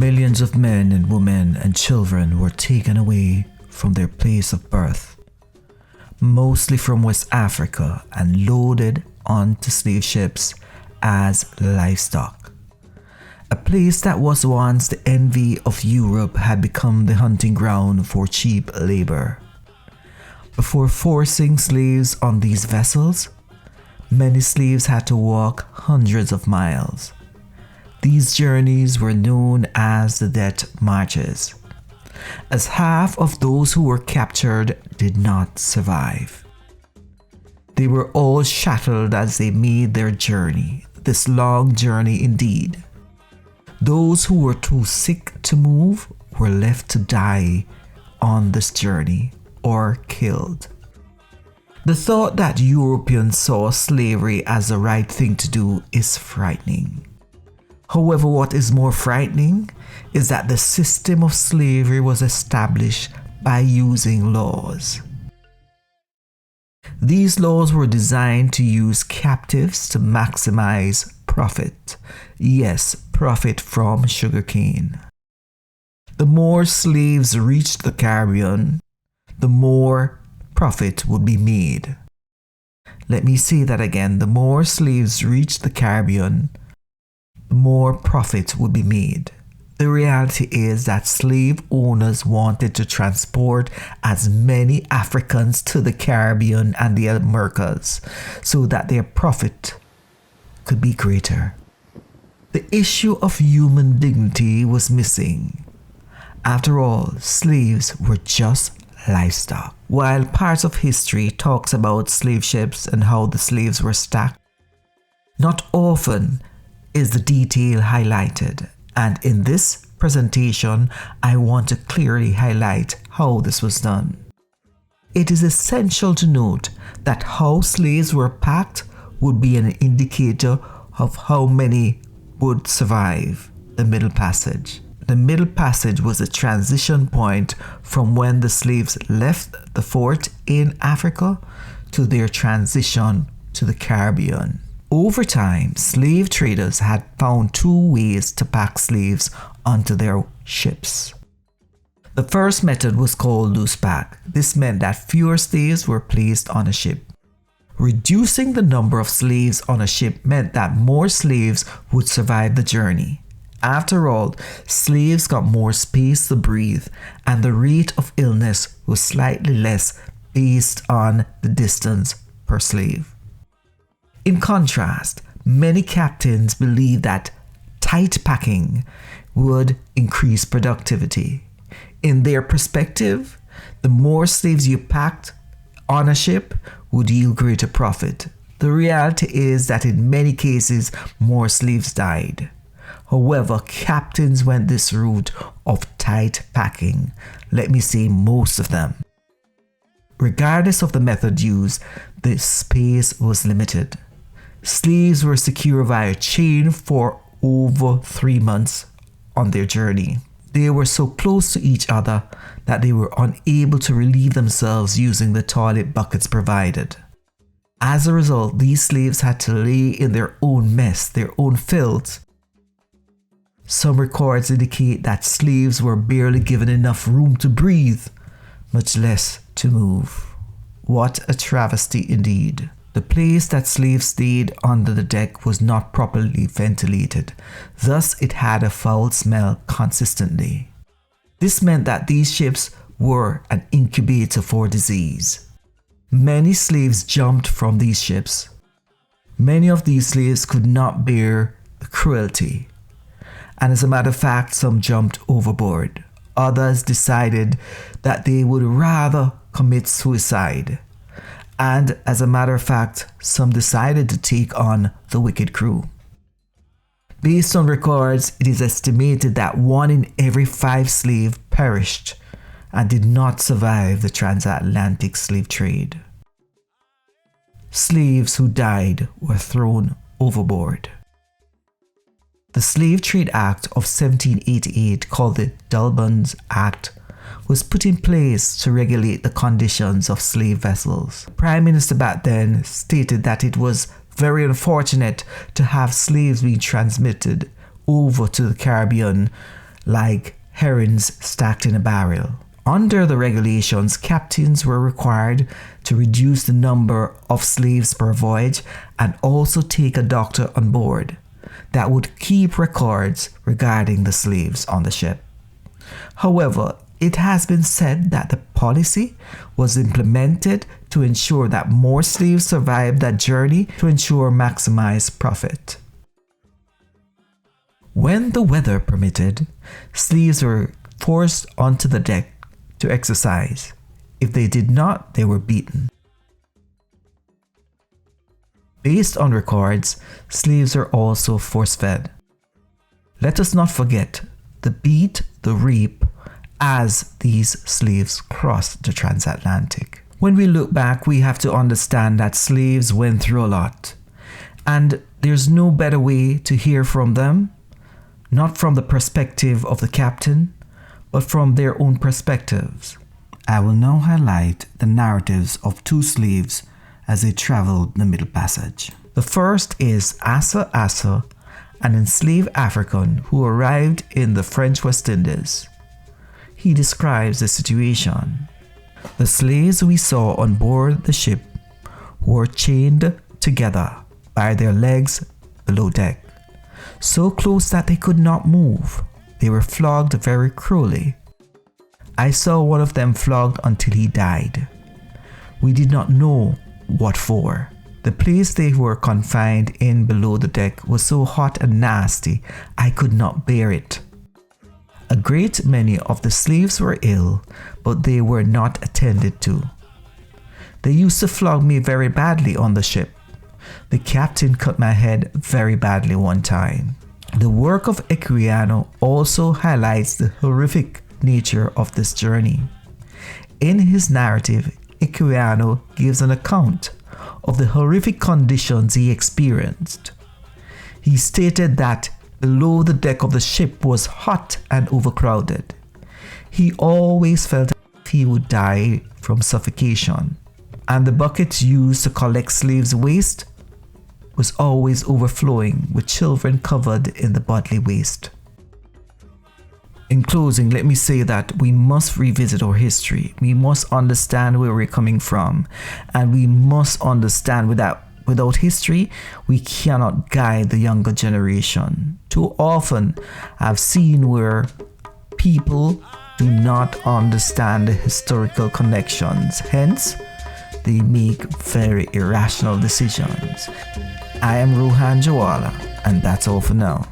Millions of men and women and children were taken away from their place of birth, mostly from West Africa, and loaded onto slave ships as livestock. A place that was once the envy of Europe had become the hunting ground for cheap labor. Before forcing slaves on these vessels, many slaves had to walk hundreds of miles. These journeys were known as the death marches, as half of those who were captured did not survive. They were all shattered as they made their journey, this long journey indeed. Those who were too sick to move were left to die on this journey or killed. The thought that Europeans saw slavery as the right thing to do is frightening. However, what is more frightening is that the system of slavery was established by using laws. These laws were designed to use captives to maximize profit. Yes, profit from sugarcane. The more slaves reached the Caribbean, the more profit would be made. Let me say that again. The more slaves reached the Caribbean, the more profit would be made. The reality is that slave owners wanted to transport as many Africans to the Caribbean and the Americas so that their profit could be greater. The issue of human dignity was missing. After all, slaves were just livestock. While parts of history talks about slave ships and how the slaves were stacked, not often is the detail highlighted, and in this presentation I want to clearly highlight how this was done. It is essential to note that how slaves were packed would be an indicator of how many would survive the Middle Passage. The Middle Passage was a transition point from when the slaves left the fort in Africa to their transition to the Caribbean. Over time, slave traders had found two ways to pack slaves onto their ships. The first method was called loose pack. This meant that fewer slaves were placed on a ship. Reducing the number of slaves on a ship meant that more slaves would survive the journey. After all, slaves got more space to breathe, and the rate of illness was slightly less based on the distance per slave. In contrast, many captains believed that tight packing would increase productivity. In their perspective, the more slaves you packed on a ship would yield greater profit. The reality is that in many cases, more slaves died. However, captains went this route of tight packing. Let me say most of them. Regardless of the method used, the space was limited. Slaves were secure via chain for over 3 months on their journey. They were so close to each other that they were unable to relieve themselves using the toilet buckets provided. As a result, these slaves had to lay in their own mess, their own filth. Some records indicate that slaves were barely given enough room to breathe, much less to move. What a travesty indeed. The place that slaves stayed under the deck was not properly ventilated, thus it had a foul smell consistently. This meant that these ships were an incubator for disease. Many slaves jumped from these ships. Many of these slaves could not bear the cruelty, and as a matter of fact, some jumped overboard. Others decided that they would rather commit suicide. And as a matter of fact, some decided to take on the wicked crew. Based on records, it is estimated that 1 in every 5 slaves perished and did not survive the transatlantic slave trade. Slaves who died were thrown overboard. The Slave Trade Act of 1788, called the Dulburn's Act, was put in place to regulate the conditions of slave vessels. The Prime Minister back then stated that it was very unfortunate to have slaves being transmitted over to the Caribbean like herrings stacked in a barrel. Under the regulations, captains were required to reduce the number of slaves per voyage and also take a doctor on board that would keep records regarding the slaves on the ship. However, it has been said that the policy was implemented to ensure that more slaves survived that journey to ensure maximized profit. When the weather permitted, slaves were forced onto the deck to exercise. If they did not, they were beaten. Based on records, slaves were also force-fed. Let us not forget the beat, the rape, as these slaves crossed the transatlantic. When we look back, we have to understand that slaves went through a lot, and there's no better way to hear from them, not from the perspective of the captain, but from their own perspectives. I will now highlight the narratives of two slaves as they traveled the Middle Passage. The first is Asa Asa, an enslaved African who arrived in the French West Indies. He describes the situation. The slaves we saw on board the ship were chained together by their legs below deck, so close that they could not move. They were flogged very cruelly. I saw one of them flogged until he died. We did not know what for. The place they were confined in below the deck was so hot and nasty, I could not bear it. A great many of the slaves were ill, but they were not attended to. They used to flog me very badly on the ship. The captain cut my head very badly one time. The work of Equiano also highlights the horrific nature of this journey. In his narrative, Equiano gives an account of the horrific conditions he experienced. He stated that below the deck of the ship was hot and overcrowded. He always felt he would die from suffocation, and the buckets used to collect slaves' waste was always overflowing with children covered in the bodily waste. In closing, let me say that we must revisit our history. We must understand where we're coming from, and we must understand without history, we cannot guide the younger generation. Too often, I've seen where people do not understand the historical connections. Hence, they make very irrational decisions. I am Ruhan Jawala, and that's all for now.